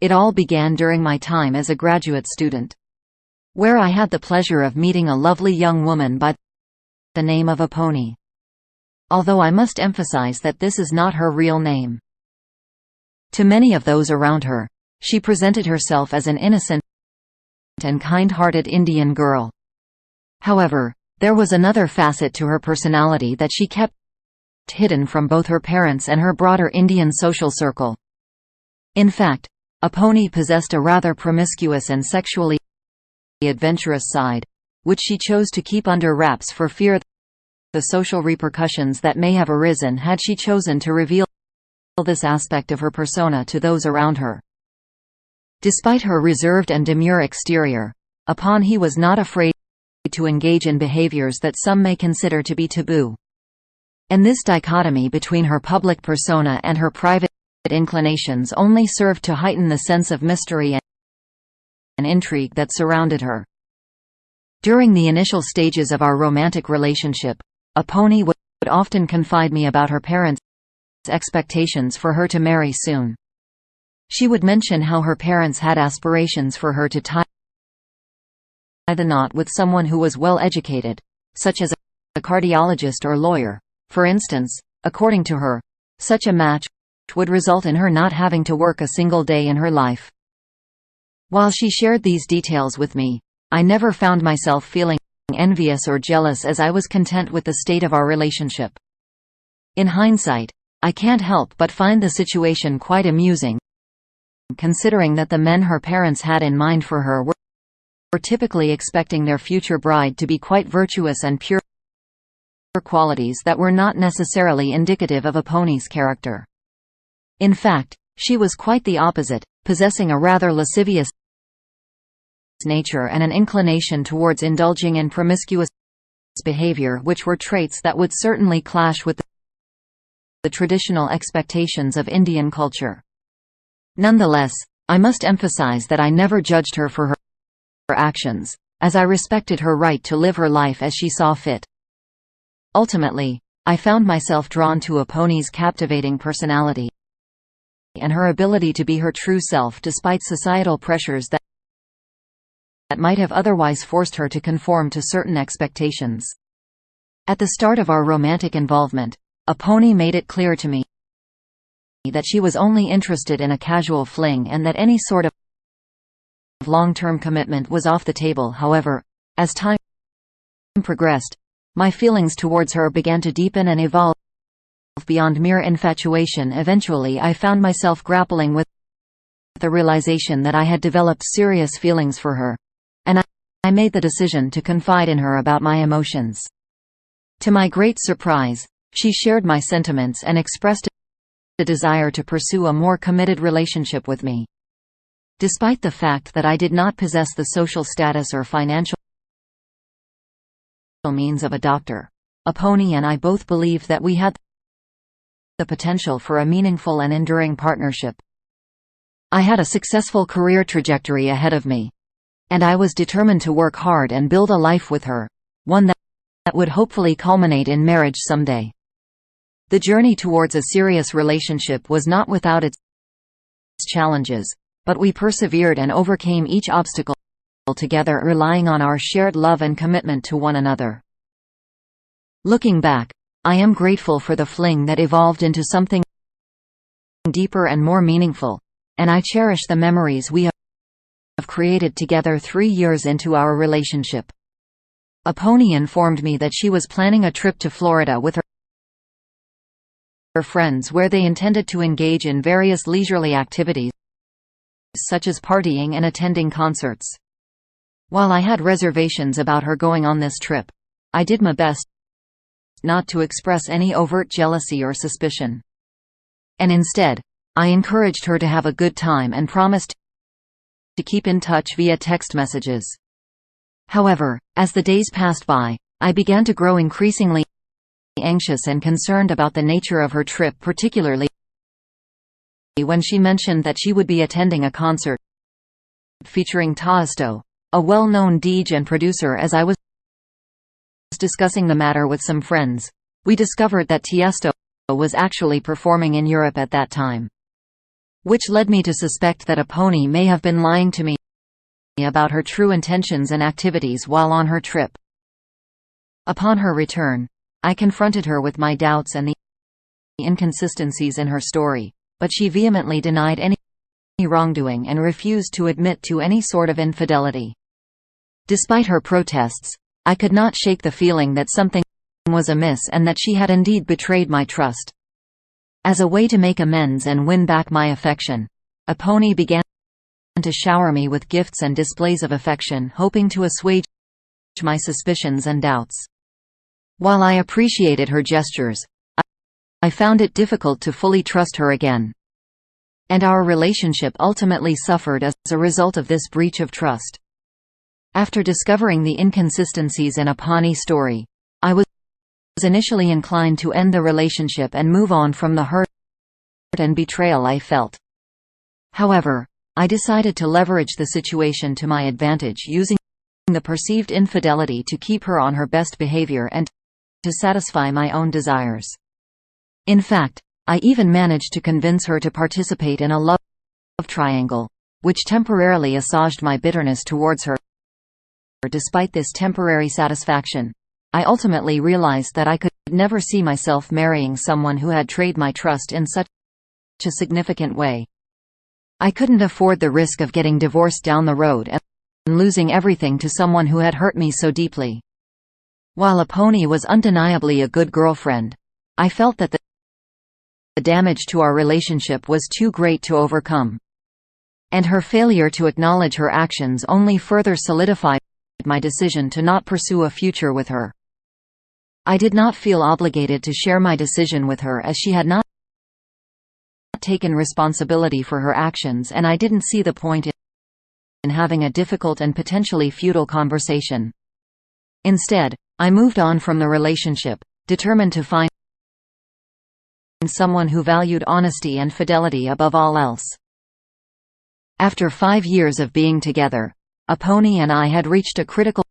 It all began during my time as a graduate student, where I had the pleasure of meeting a lovely young woman by the name of Aponi. Although I must emphasize that this is not her real name. To many of those around her, she presented herself as an innocent and kind-hearted Indian girl. However, there was another facet to her personality that she kept hidden from both her parents and her broader Indian social circle. In fact, Aponi possessed a rather promiscuous and sexually adventurous side, which she chose to keep under wraps for fear of the social repercussions that may have arisen had she chosen to reveal this aspect of her persona to those around her. Despite her reserved and demure exterior, Aponi was not afraid to engage in behaviors that some may consider to be taboo. And this dichotomy between her public persona and her private inclinations only served to heighten the sense of mystery and intrigue that surrounded her. During the initial stages of our romantic relationship, Aponi would often confide me about her parents' expectations for her to marry soon. She would mention how her parents had aspirations for her to tie the knot with someone who was well educated, such as a cardiologist or lawyer. For instance, according to her, such a match would result in her not having to work a single day in her life. While she shared these details with me, I never found myself feeling envious or jealous, as I was content with the state of our relationship. In hindsight, I can't help but find the situation quite amusing, considering that the men her parents had in mind for her were typically expecting their future bride to be quite virtuous and pure, qualities that were not necessarily indicative of Aponi's character. In fact, she was quite the opposite, possessing a rather lascivious nature and an inclination towards indulging in promiscuous behavior, which were traits that would certainly clash with the traditional expectations of Indian culture. Nonetheless, I must emphasize that I never judged her for her actions, as I respected her right to live her life as she saw fit. Ultimately, I found myself drawn to Aponi's captivating personality and her ability to be her true self despite societal pressures that might have otherwise forced her to conform to certain expectations. At the start of our romantic involvement, Aponi made it clear to me that she was only interested in a casual fling and that any sort of long-term commitment was off the table. However, as time progressed, my feelings towards her began to deepen and evolve beyond mere infatuation. Eventually, I found myself grappling with the realization that I had developed serious feelings for her, and I made the decision to confide in her about my emotions. To my great surprise, she shared my sentiments and expressed a desire to pursue a more committed relationship with me. Despite the fact that I did not possess the social status or financial means of a doctor, Aponi and I both believed that we had the potential for a meaningful and enduring partnership. I had a successful career trajectory ahead of me, and I was determined to work hard and build a life with her, one that would hopefully culminate in marriage someday. The journey towards a serious relationship was not without its challenges, but we persevered and overcame each obstacle together, relying on our shared love and commitment to one another. Looking back, I am grateful for the fling that evolved into something deeper and more meaningful, and I cherish the memories we have created together 3 years into our relationship. Aponi informed me that she was planning a trip to Florida with her friends, where they intended to engage in various leisurely activities such as partying and attending concerts. While I had reservations about her going on this trip, I did my best not to express any overt jealousy or suspicion. And instead, I encouraged her to have a good time and promised to keep in touch via text messages. However, as the days passed by, I began to grow increasingly anxious and concerned about the nature of her trip, particularly when she mentioned that she would be attending a concert featuring Tiesto, a well-known DJ and producer. As I was discussing the matter with some friends, we discovered that Tiesto was actually performing in Europe at that time. which led me to suspect that Aponi may have been lying to me about her true intentions and activities while on her trip. Upon her return, I confronted her with my doubts and the inconsistencies in her story, but she vehemently denied any wrongdoing and refused to admit to any sort of infidelity. Despite her protests, I could not shake the feeling that something was amiss and that she had indeed betrayed my trust. As a way to make amends and win back my affection, Aponi began to shower me with gifts and displays of affection, hoping to assuage my suspicions and doubts. While I appreciated her gestures, I found it difficult to fully trust her again. And our relationship ultimately suffered as a result of this breach of trust. After discovering the inconsistencies in Aponi's story, I was initially inclined to end the relationship and move on from the hurt and betrayal I felt. However, I decided to leverage the situation to my advantage, using the perceived infidelity to keep her on her best behavior and to satisfy my own desires. In fact, I even managed to convince her to participate in a love triangle, which temporarily assuaged my bitterness towards her. Despite this temporary satisfaction, I ultimately realized that I could never see myself marrying someone who had betrayed my trust in such a significant way. I couldn't afford the risk of getting divorced down the road and losing everything to someone who had hurt me so deeply. While Aponi was undeniably a good girlfriend, I felt that the damage to our relationship was too great to overcome. And her failure to acknowledge her actions only further solidified my decision to not pursue a future with her. I did not feel obligated to share my decision with her, as she had not taken responsibility for her actions, and I didn't see the point in having a difficult and potentially futile conversation. Instead, I moved on from the relationship, determined to find someone who valued honesty and fidelity above all else. After 5 years of being together, Aponi and I had reached a critical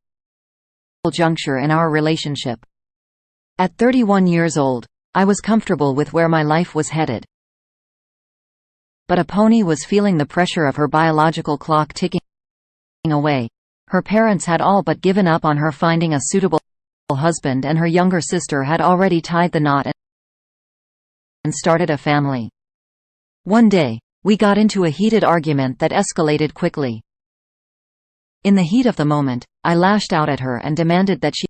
juncture in our relationship. At 31 years old, I was comfortable with where my life was headed. But Aponi was feeling the pressure of her biological clock ticking away. Her parents had all but given up on her finding a suitable husband, and her younger sister had already tied the knot and started a family. One day, we got into a heated argument that escalated quickly. In the heat of the moment, I lashed out at her and demanded that she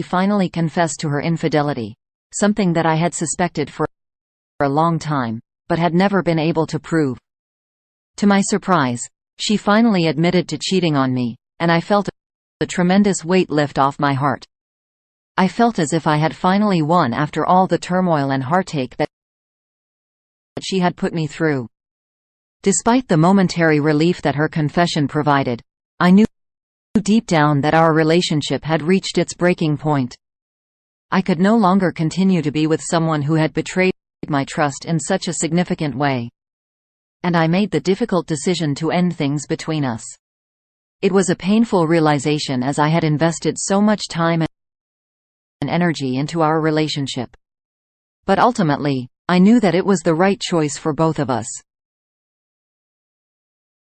finally confess to her infidelity, something that I had suspected for a long time, but had never been able to prove. To my surprise, she finally admitted to cheating on me, and I felt a tremendous weight lift off my heart. I felt as if I had finally won after all the turmoil and heartache that she had put me through. Despite the momentary relief that her confession provided, I knew deep down that our relationship had reached its breaking point. I could no longer continue to be with someone who had betrayed my trust in such a significant way. And I made the difficult decision to end things between us. It was a painful realization, as I had invested so much time and energy into our relationship. But ultimately, I knew that it was the right choice for both of us.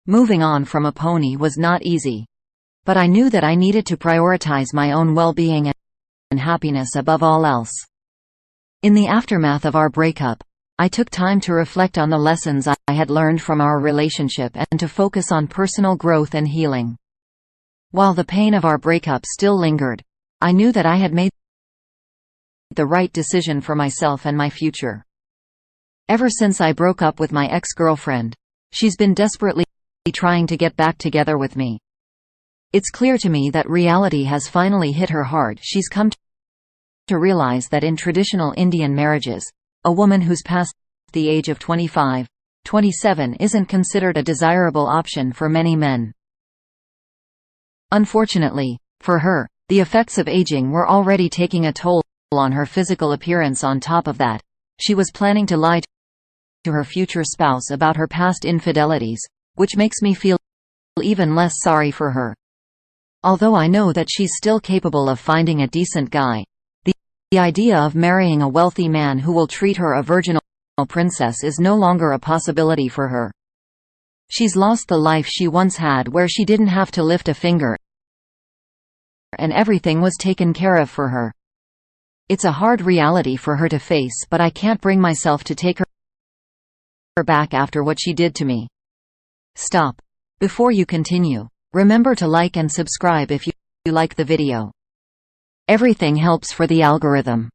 Moving on from Aponi was not easy. But I knew that I needed to prioritize my own well-being and happiness above all else. In the aftermath of our breakup, I took time to reflect on the lessons I had learned from our relationship and to focus on personal growth and healing. While the pain of our breakup still lingered, I knew that I had made the right decision for myself and my future. Ever since I broke up with my ex-girlfriend, she's been desperately trying to get back together with me. It's clear to me that reality has finally hit her hard. She's come to realize that in traditional Indian marriages, a woman who's past the age of 25, 27 isn't considered a desirable option for many men. Unfortunately, for her, the effects of aging were already taking a toll on her physical appearance. On top of that, she was planning to lie to her future spouse about her past infidelities, which makes me feel even less sorry for her. Although I know that she's still capable of finding a decent guy, the idea of marrying a wealthy man who will treat her a virginal princess is no longer a possibility for her. She's lost the life she once had, where she didn't have to lift a finger and everything was taken care of for her. It's a hard reality for her to face, but I can't bring myself to take her back after what she did to me. Stop. Before you continue, remember to like and subscribe if you like the video. Everything helps for the algorithm.